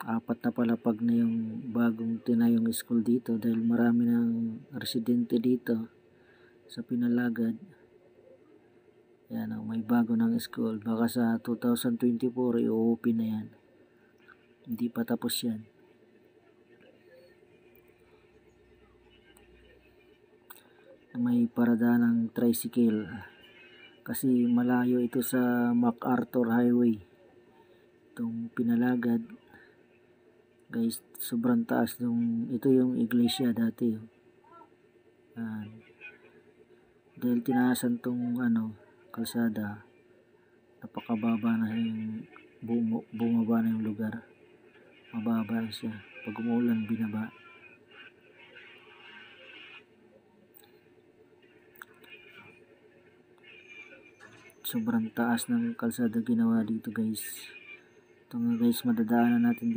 Apat na palapag na yung bagong tinayong school dito dahil marami ng residente dito sa Pinalagad. Yan, may bago ng school. Baka sa 2024 i-open na yan. Hindi pa tapos yan. May parada ng tricycle kasi malayo ito sa MacArthur Highway. Itong Pinalagad. Guys, sobrang taas ito yung iglesia dati. Dahil tinaasan tong kalsada, napakababa na yung bumaba na yung lugar. Mababa na siya. Pag umulan, binaba. Sobrang taas ng kalsada ginawa dito guys. Ito nga guys, madadaanan natin dito.